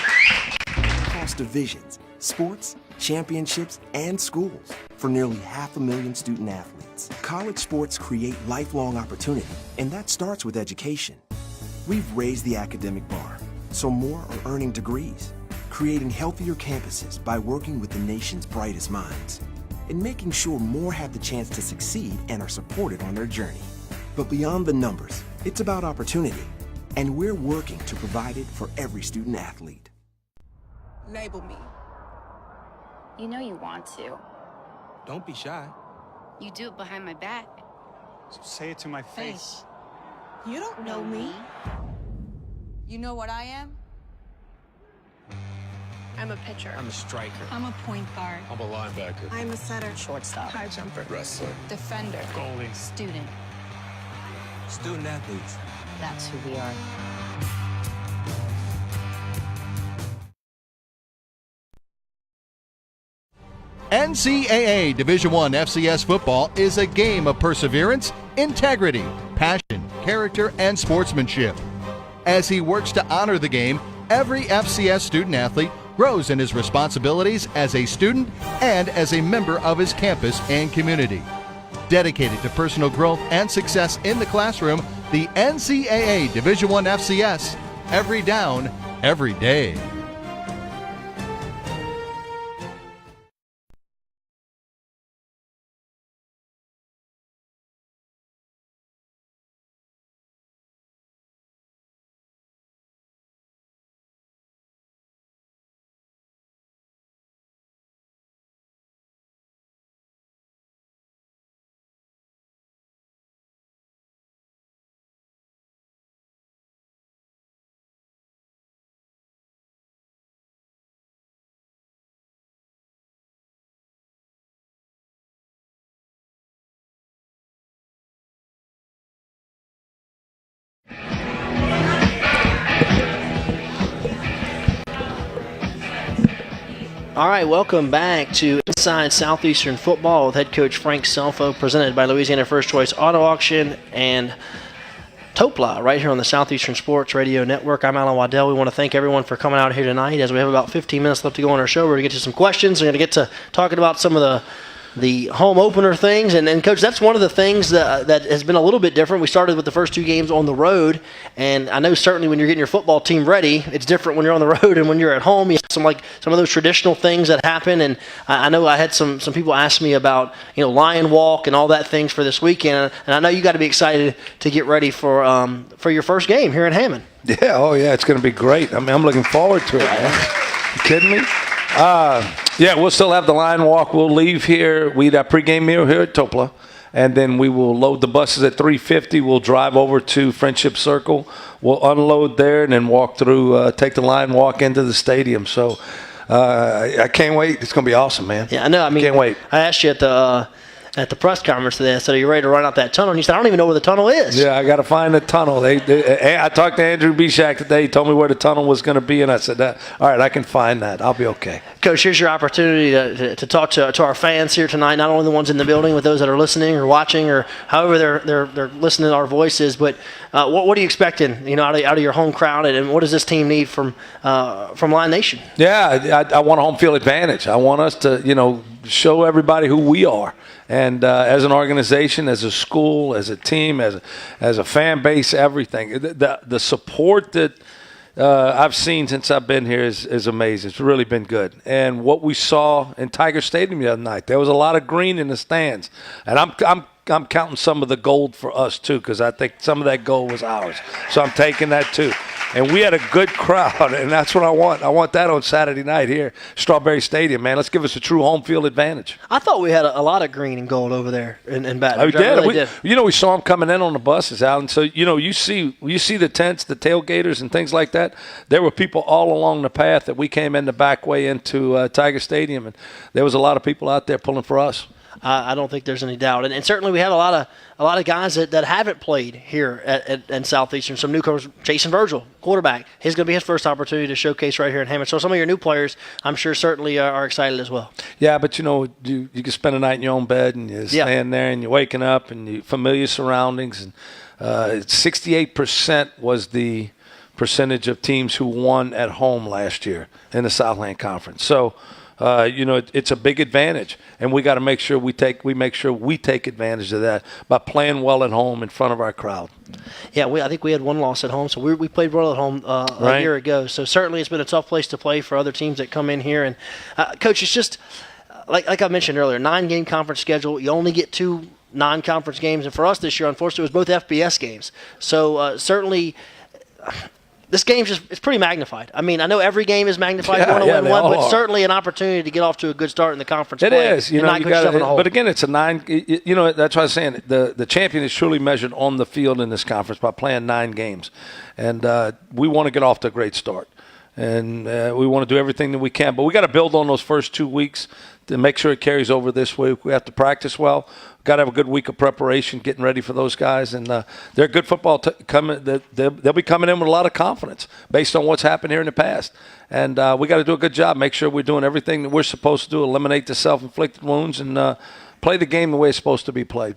Across divisions, sports, championships, and schools for nearly 500,000 student athletes. College sports create lifelong opportunity, and that starts with education. We've raised the academic bar, so more are earning degrees, creating healthier campuses by working with the nation's brightest minds. and making sure more have the chance to succeed and are supported on their journey. But beyond the numbers, it's about opportunity, and we're working to provide it for every student athlete. Label me. You know you want to. Don't be shy. You do it behind my back. So say it to my face. You don't know me. You know what I am? I'm a pitcher. I'm a striker. I'm a point guard. I'm a linebacker. I'm a setter. Shortstop. High jumper. Wrestler. Defender. Goalie. Student. Student athletes. That's who we are. NCAA Division I FCS football is a game of perseverance, integrity, passion, character, and sportsmanship. As he works to honor the game, every FCS student athlete grows in his responsibilities as a student and as a member of his campus and community. Dedicated to personal growth and success in the classroom, the NCAA Division I FCS, every down, every day. All right, welcome back to Inside Southeastern Football with head coach Frank Scelfo, presented by Louisiana First Choice Auto Auction and Topla, right here on the Southeastern Sports Radio Network. I'm Alan Waddell. We want to thank everyone for coming out here tonight. As we have about 15 minutes left to go on our show, we're going to get to some questions. We're going to get to talking about some of the home opener things. And Coach, that's one of the things that has been a little bit different. We started with the first two games on the road, and I know certainly when you're getting your football team ready, it's different when you're on the road and when you're at home. You have some of those traditional things that happen, and I know I had some people ask me about Lion Walk and all that things for this weekend, and I know you got to be excited to get ready for your first game here in Hammond. Yeah, it's going to be great. I mean, I'm looking forward to it, man. You kidding me? Yeah, we'll still have the Lion Walk. We'll leave here. We eat our pregame meal here at Topla, and then we will load the buses at 3:50. We'll drive over to Friendship Circle. We'll unload there and then walk through, take the Lion Walk into the stadium. So I can't wait. It's going to be awesome, man. Yeah, I know. I mean, can't wait. I asked you at the press conference today, I said, are you ready to run out that tunnel? And you said, I don't even know where the tunnel is. Yeah, I got to find the tunnel. I talked to Andrew Bishak today. He told me where the tunnel was going to be, and I said, all right, I can find that. I'll be okay. Coach, here's your opportunity to talk to our fans here tonight, not only the ones in the building, with those that are listening or watching or however they're listening to our voices, but what are you expecting out of your home crowd, and what does this team need from Lion Nation? Yeah, I want a home field advantage. I want us to, show everybody who we are. And as an organization, as a school, as a team, as a fan base, everything. The support that I've seen since I've been here is amazing. It's really been good. And what we saw in Tiger Stadium the other night, there was a lot of green in the stands. And I'm counting some of the gold for us too, because I think some of that gold was ours. So I'm taking that too. And we had a good crowd, and that's what I want. I want that on Saturday night here, Strawberry Stadium, man. Let's give us a true home field advantage. I thought we had a lot of green and gold over there in Baton Rouge. We did. Really did. We saw them coming in on the buses, Alan. So, you see the tents, the tailgaters, and things like that. There were people all along the path that we came in the back way into Tiger Stadium, and there was a lot of people out there pulling for us. I don't think there's any doubt, and certainly we have a lot of guys that haven't played here at Southeastern. Some newcomers, Jason Virgil, quarterback. He's going to be his first opportunity to showcase right here in Hammond. So some of your new players, I'm sure, certainly are excited as well. Yeah, but you can spend a night in your own bed and you stand there and you're waking up and you familiar surroundings. And 68% was the percentage of teams who won at home last year in the Southland Conference. So. It's a big advantage, and we got to make sure we take advantage of that by playing well at home in front of our crowd. Yeah, I think we had one loss at home, so we played well at home a year ago. So certainly it's been a tough place to play for other teams that come in here. And Coach, it's just like I mentioned earlier, 9-game conference schedule. You only get 2 non-conference games, and for us this year, unfortunately, it was both FBS games. So certainly, this game's it's pretty magnified. I mean, I know every game is magnified. You want to win one, but certainly an opportunity to get off to a good start in the conference. It play is, you know, but again, it's a 9. You know, that's why I was saying the champion is truly measured on the field in this conference by playing 9 games, and we want to get off to a great start, and we want to do everything that we can. But we got to build on those first 2 weeks to make sure it carries over this week. We have to practice well. Got to have a good week of preparation, getting ready for those guys, and they're good football. They'll be coming in with a lot of confidence based on what's happened here in the past, and we got to do a good job. Make sure we're doing everything that we're supposed to do, eliminate the self-inflicted wounds, and play the game the way it's supposed to be played.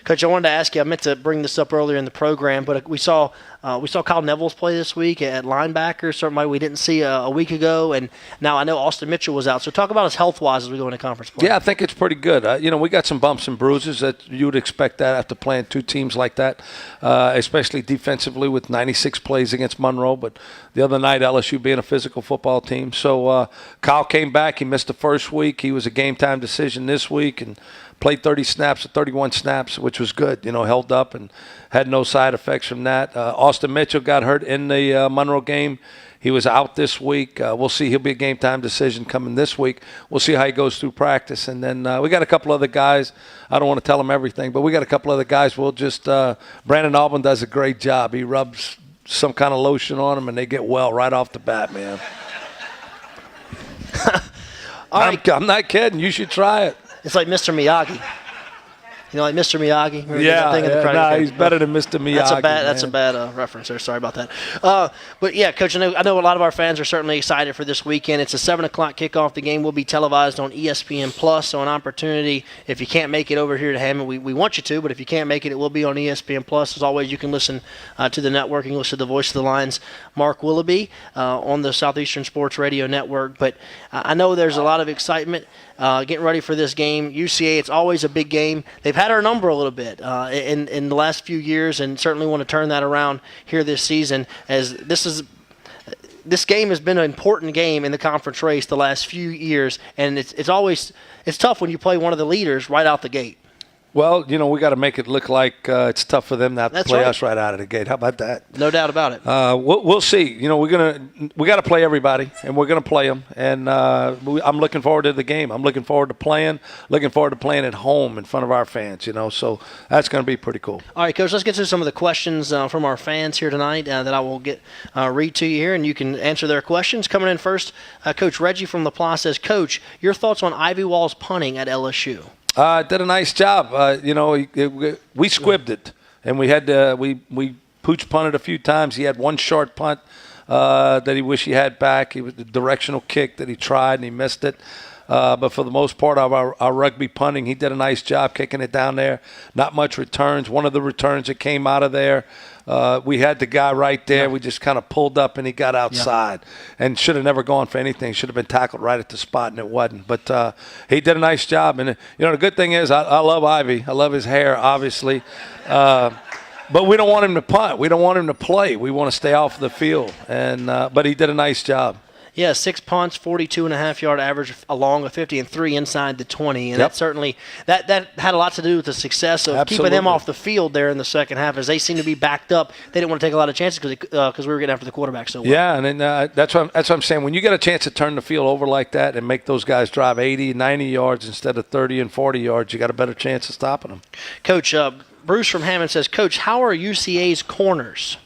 Coach, I wanted to ask you. I meant to bring this up earlier in the program, but we saw Kyle Neville's play this week at linebacker, somebody we didn't see a week ago, and now I know Austin Mitchell was out. So talk about us health-wise as we go into conference play. Yeah, I think it's pretty good. You know, we got some bumps and bruises that you would expect that after playing 2 teams like that, especially defensively with 96 plays against Monroe. But the other night, LSU being a physical football team. So Kyle came back. He missed the first week. He was a game-time decision this week and played 30 snaps or 31 snaps, which was good. You know, held up and had no side effects from that. Austin Mitchell got hurt in the Monroe game. He was out this week. We'll see. He'll be a game-time decision coming this week. We'll see how he goes through practice. And then we got a couple other guys. I don't want to tell them everything, but we got a couple other guys. We'll just Brandon Albin does a great job. He rubs some kind of lotion on them, and they get well right off the bat, man. I'm not kidding. You should try it. It's like Mr. Miyagi. You know, like Mr. Miyagi? He's better than Mr. Miyagi. That's a bad reference there. Sorry about that. But, yeah, Coach, I know a lot of our fans are certainly excited for this weekend. It's a 7 o'clock kickoff. The game will be televised on ESPN+, so an opportunity. If you can't make it over here to Hammond, we want you to, but if you can't make it, it will be on ESPN+. As always, you can listen to the network. You can listen to the Voice of the Lions, Mark Willoughby, on the Southeastern Sports Radio Network. But I know there's a lot of excitement getting ready for this game. UCA, it's always a big game. They've had our number a little bit in the last few years, and certainly want to turn that around here this season, as this game has been an important game in the conference race the last few years, and it's tough when you play one of the leaders right out the gate. Well, you know, we got to make it look like it's tough for them to have to play us right out of the gate. How about that? No doubt about it. We'll see. You know, we got to play everybody, and we're going to play them. And I'm looking forward to the game. I'm looking forward to playing. Looking forward to playing at home in front of our fans. You know, so that's going to be pretty cool. All right, Coach. Let's get to some of the questions from our fans here tonight that I will read to you here, and you can answer their questions. Coming in first, Coach Reggie from LaPlace says, Coach, your thoughts on Ivy Wall's punting at LSU? Did a nice job. You know, we squibbed it, and we pooch punted a few times. He had one short punt that he wished he had back. It was the directional kick that he tried, and he missed it. But for the most part of our rugby punting, he did a nice job kicking it down there. Not much returns. One of the returns that came out of there, we had the guy right there. We just kind of pulled up, and he got outside. And should have never gone for anything. Should have been tackled right at the spot, and it wasn't. But he did a nice job. And, you know, the good thing is I love Ivy. I love his hair, obviously. But we don't want him to punt. We don't want him to play. We want to stay off the field. And but he did a nice job. Yeah, 6 punts, 42.5-yard average along a 50 and 3 inside the 20. And that certainly that had a lot to do with the success of keeping them off the field there in the second half, as they seemed to be backed up. They didn't want to take a lot of chances because we were getting after the quarterback so well. Yeah, and then, that's what I'm saying. When you get a chance to turn the field over like that and make those guys drive 80, 90 yards instead of 30 and 40 yards, you got a better chance of stopping them. Coach, Bruce from Hammond says, Coach, how are UCA's corners?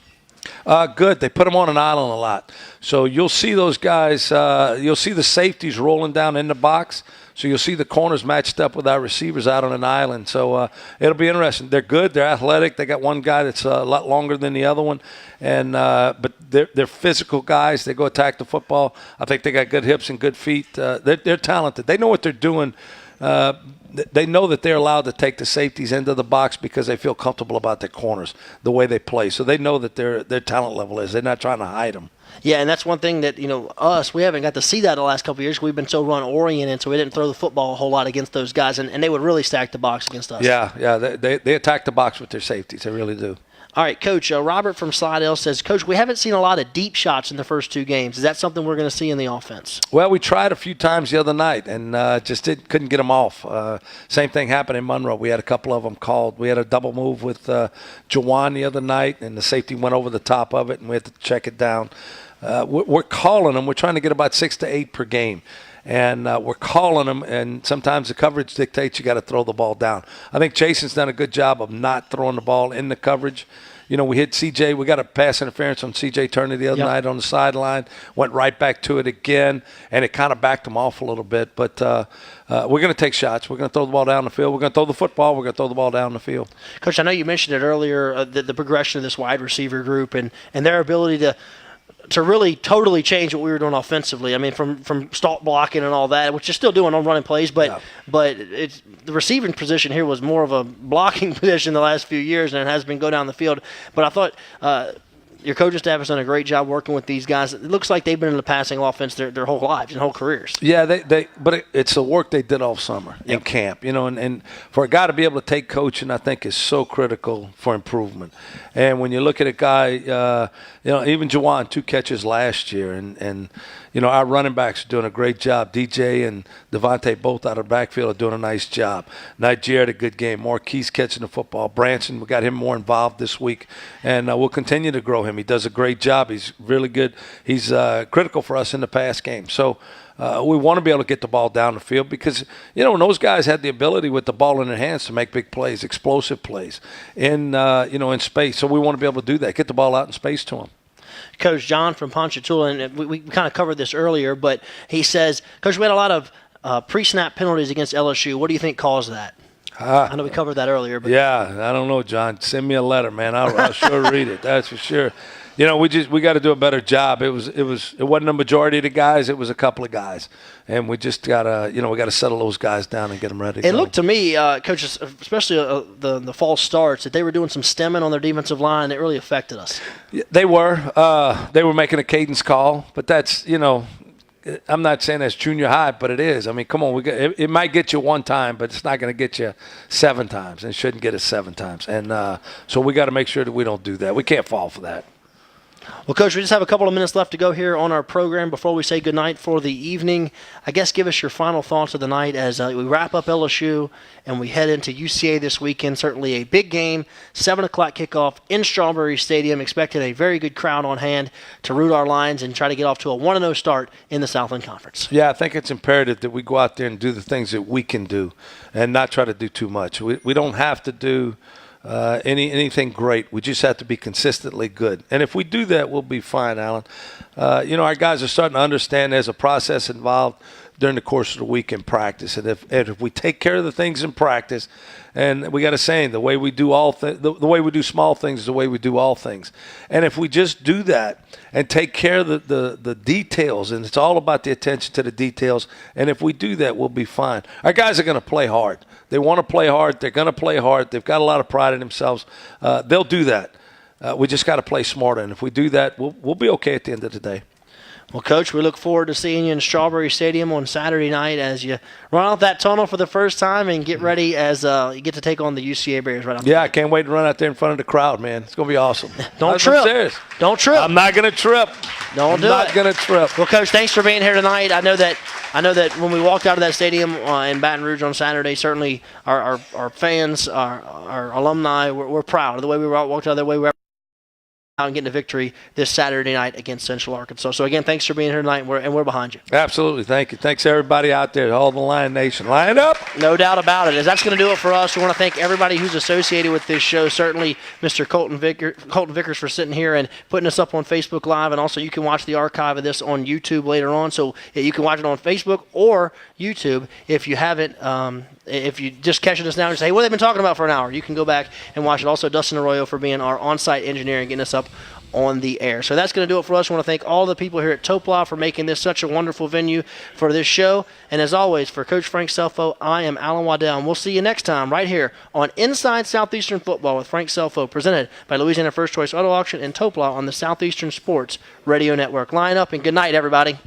Good. They put them on an island a lot. So you'll see those guys, you'll see the safeties rolling down in the box. So you'll see the corners matched up with our receivers out on an island. So it'll be interesting. They're good. They're athletic. They got one guy that's a lot longer than the other one. And but they're physical guys. They go attack the football. I think they got good hips and good feet. They're talented. They know what they're doing. They know that they're allowed to take the safeties into the box because they feel comfortable about their corners, the way they play. So they know that their talent level is. They're not trying to hide them. Yeah, and that's one thing that, you know, we haven't got to see that the last couple of years. We've been so run-oriented, so we didn't throw the football a whole lot against those guys, and they would really stack the box against us. Yeah, they attack the box with their safeties. They really do. All right, Coach, Robert from Slidell says, Coach, we haven't seen a lot of deep shots in the first 2 games. Is that something we're going to see in the offense? Well, we tried a few times the other night and just couldn't get them off. Same thing happened in Monroe. We had a couple of them called. We had a double move with Jawan the other night, and the safety went over the top of it, and we had to check it down. We're calling them. We're trying to get about 6 to 8 per game. And we're calling them, and sometimes the coverage dictates you got to throw the ball down. I think Jason's done a good job of not throwing the ball in the coverage. You know, we hit CJ. We got a pass interference on CJ Turner the other night on the sideline. Went right back to it again, and it kind of backed him off a little bit. But we're going to take shots. We're going to throw the ball down the field. We're going to throw the football. We're going to throw the ball down the field. Coach, I know you mentioned it earlier, the progression of this wide receiver group and their ability to really totally change what we were doing offensively. I mean, from stalk blocking and all that, which you're still doing on running plays, but it's the receiving position here was more of a blocking position the last few years than it has been go down the field. But I thought your coaching staff has done a great job working with these guys. It looks like they've been in the passing offense their whole lives and whole careers. Yeah, but it's the work they did all summer in camp, you know, and for a guy to be able to take coaching, I think is so critical for improvement. And when you look at a guy, you know, even Jawan, 2 catches last year, and you know, our running backs are doing a great job. DJ and Devontae both out of the backfield are doing a nice job. Nigeria had a good game. Marquise catching the football. Branson, we got him more involved this week, and we'll continue to grow him. He does a great job. He's really good. He's critical for us in the pass game. So we want to be able to get the ball down the field because, you know, when those guys had the ability with the ball in their hands to make big plays, explosive plays in space. So we want to be able to do that, get the ball out in space to them. Coach John from Ponchatoula, and we kind of covered this earlier, but he says, Coach, we had a lot of pre-snap penalties against LSU. What do you think caused that? I know we covered that earlier. But yeah, I don't know, John. Send me a letter, man. I'll sure read it. That's for sure. You know, we got to do a better job. It wasn't a majority of the guys. It was a couple of guys, and we just gotta, you know, we got to settle those guys down and get them ready. It looked to me, coaches, especially the false starts, that they were doing some stemming on their defensive line. That really affected us. Yeah, they were making a cadence call, but that's, you know, I'm not saying that's junior high, but it is. I mean, come on, it might get you 1 time, but it's not going to get you 7 times, and it shouldn't get us 7 times. And so we got to make sure that we don't do that. We can't fall for that. Well, Coach, we just have a couple of minutes left to go here on our program before we say goodnight for the evening. I guess give us your final thoughts of the night as we wrap up LSU and we head into UCA this weekend. Certainly a big game, 7 o'clock kickoff in Strawberry Stadium. Expecting a very good crowd on hand to root our Lions and try to get off to a 1-0 start in the Southland Conference. Yeah, I think it's imperative that we go out there and do the things that we can do and not try to do too much. We don't have to do anything great. We just have to be consistently good. And if we do that, we'll be fine, Alan. You know, our guys are starting to understand there's a process involved during the course of the week in practice. And if we take care of the things in practice, and we got a saying, the way we do the way we do small things is the way we do all things. And if we just do that and take care of the details, and it's all about the attention to the details, and if we do that, we'll be fine. Our guys are going to play hard. They want to play hard. They're going to play hard. They've got a lot of pride in themselves. They'll do that. We just got to play smarter. And if we do that, we'll be okay at the end of the day. Well, Coach, we look forward to seeing you in Strawberry Stadium on Saturday night as you run out that tunnel for the first time and get ready as you get to take on the UCA Bears right out there. Yeah, I can't wait to run out there in front of the crowd, man. It's going to be awesome. Don't trip. I'm serious. Don't trip. I'm not going to trip. I'm not going to trip. Well, Coach, thanks for being here tonight. I know that when we walked out of that stadium in Baton Rouge on Saturday, certainly our fans, our alumni, we're proud of the way we walked out of the way we were out and getting a victory this Saturday night against Central Arkansas. So, again, thanks for being here tonight, and we're behind you. Absolutely. Thank you. Thanks, everybody out there, all the Lion Nation. Line up! No doubt about it. As that's going to do it for us, we want to thank everybody who's associated with this show. Certainly, Mr. Colton Vickers for sitting here and putting us up on Facebook Live, and also you can watch the archive of this on YouTube later on. So you can watch it on Facebook or YouTube if you haven't. If you just catching us now and say, hey, what have they been talking about for an hour? You can go back and watch it. Also, Dustin Arroyo for being our on-site engineer and getting us up on the air. So that's going to do it for us. I want to thank all the people here at Topla for making this such a wonderful venue for this show. And as always, for Coach Frank Scelfo, I am Alan Waddell, and we'll see you next time right here on Inside Southeastern Football with Frank Scelfo, presented by Louisiana First Choice Auto Auction and Topla on the Southeastern Sports Radio Network. Line up and good night, everybody.